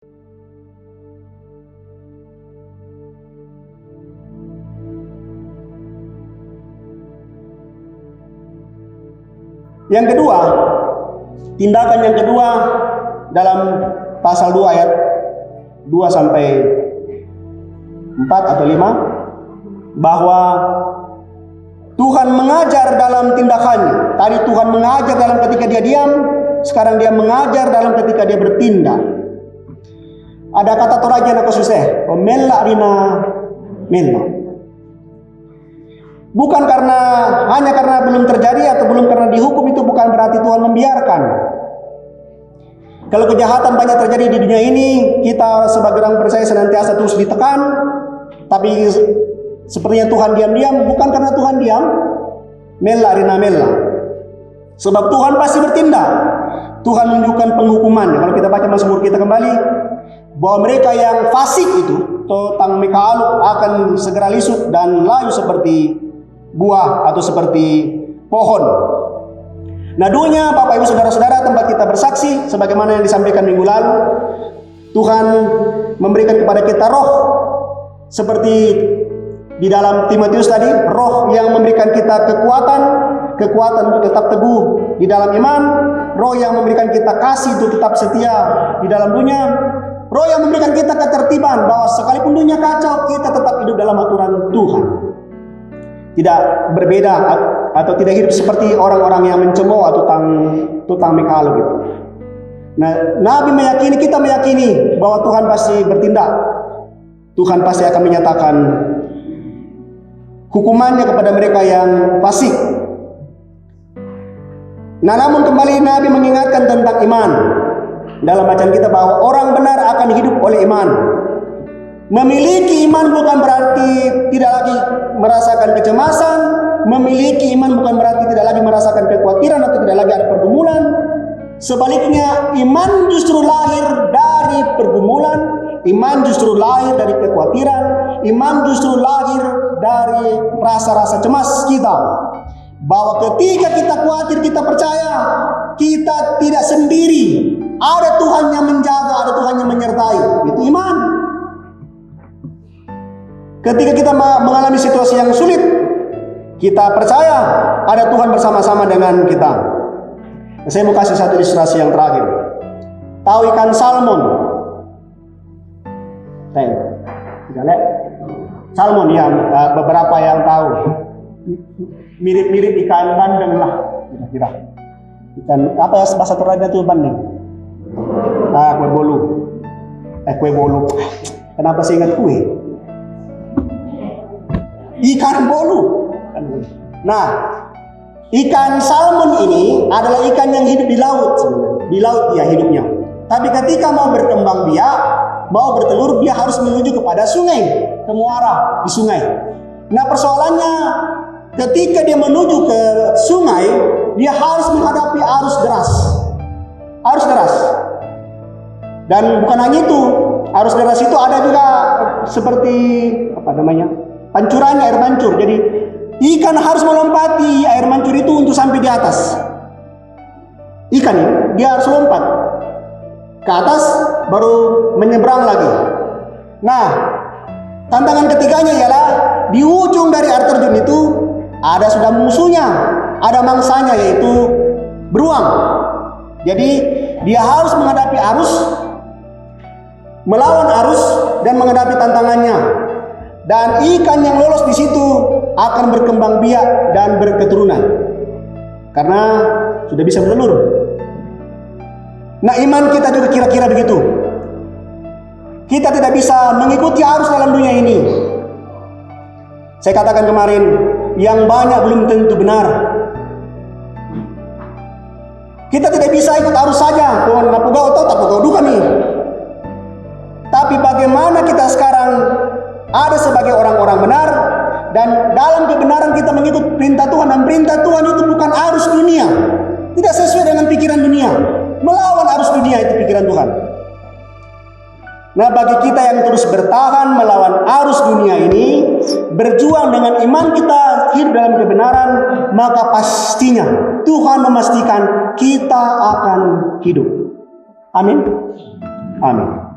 Yang kedua, tindakan yang kedua dalam pasal 2 ayat 2 sampai 4 atau 5, bahwa Tuhan mengajar dalam tindakannya. Tadi Tuhan mengajar dalam ketika dia diam, sekarang dia mengajar dalam ketika dia bertindak. Ada kata Toraja na kosuseh, omela rina mela. Bukan hanya karena belum terjadi atau belum karena dihukum, itu bukan berarti Tuhan membiarkan. Kalau kejahatan banyak terjadi di dunia ini, kita sebagai orang percaya senantiasa terus ditekan. Tapi sepertinya Tuhan diam-diam, bukan karena Tuhan diam, mela rina mela. Sebab Tuhan pasti bertindak. Tuhan menunjukkan penghukumannya. Kalau kita baca Mazmur kita kembali, bahwa mereka yang fasik itu, tentang mekalu, akan segera lisut dan layu seperti buah atau seperti pohon. Nah, dunia Bapak Ibu Saudara-saudara, tempat kita bersaksi sebagaimana yang disampaikan minggu lalu, Tuhan memberikan kepada kita roh seperti di dalam Timotius tadi, roh yang memberikan kita kekuatan untuk tetap teguh di dalam iman, roh yang memberikan kita kasih untuk tetap setia di dalam dunia, roh yang memberikan kita ketertiban bahwa sekalipun dunia kacau, kita tetap hidup dalam aturan Tuhan. Tidak berbeda atau tidak hidup seperti orang-orang yang mencemooh atau tutang mekalu gitu. Nah, Nabi meyakini, kita meyakini bahwa Tuhan pasti bertindak. Tuhan pasti akan menyatakan hukumannya kepada mereka yang fasik. Nah, namun kembali Nabi mengingatkan tentang iman. Dalam bacaan kita bahwa orang benar akan hidup oleh iman. Memiliki iman bukan berarti tidak lagi merasakan kecemasan. Memiliki iman bukan berarti tidak lagi merasakan kekhawatiran atau tidak lagi ada pergumulan. Sebaliknya, iman justru lahir dari pergumulan. Iman justru lahir dari kekhawatiran. Iman justru lahir dari rasa-rasa cemas kita. Bahwa ketika kita khawatir, kita percaya kita tidak sendiri. Ada Tuhan yang menjaga, ada Tuhan yang menyertai. Itu iman. Ketika kita mengalami situasi yang sulit, kita percaya ada Tuhan bersama-sama dengan kita. Saya mau kasih satu ilustrasi yang terakhir. Tahu ikan salmon? Salmon ya, beberapa yang tahu. Mirip-mirip ikan bandeng lah, kira-kira. Ikan apa ya bahasa Toraja itu bandeng? Kue bolu. Kue bolu. Kenapa saya ingat kue? Ikan bolu. Nah, ikan salmon ini adalah ikan yang hidup di laut sebenarnya. Di laut dia hidupnya. Tapi ketika mau berkembang biak, mau bertelur, dia harus menuju kepada sungai, ke muara di sungai. Nah, persoalannya ketika dia menuju ke sungai, dia harus menghadapi arus deras. Arus deras. Dan bukan hanya itu, arus deras itu ada juga seperti pancurannya, air mancur. Jadi ikan harus melompati air mancur itu untuk sampai di atas. Ikan ini dia harus lompat ke atas baru menyeberang lagi. Nah, tantangan ketiganya ialah di ujung dari air terjun itu ada sudah musuhnya, ada mangsanya yaitu beruang. Jadi dia harus menghadapi arus, melawan arus dan menghadapi tantangannya. Dan ikan yang lolos di situ akan berkembang biak dan berketurunan karena sudah bisa bertelur. Nah, iman kita juga kira-kira begitu. Kita tidak bisa mengikuti arus dalam dunia ini. Saya katakan kemarin, yang banyak belum tentu benar. Kita tidak bisa ikut arus saja. Tuhan napugau atau tapugau duka nih. Tapi bagaimana kita sekarang ada sebagai orang-orang benar, dan dalam kebenaran kita mengikut perintah Tuhan, dan perintah Tuhan itu bukan arus dunia, tidak sesuai dengan pikiran dunia, melawan arus dunia itu pikiran Tuhan. Nah, bagi kita yang terus bertahan melawan arus dunia ini, berjuang dengan iman kita hidup dalam kebenaran, maka pastinya Tuhan memastikan kita akan hidup. Amin. Amin.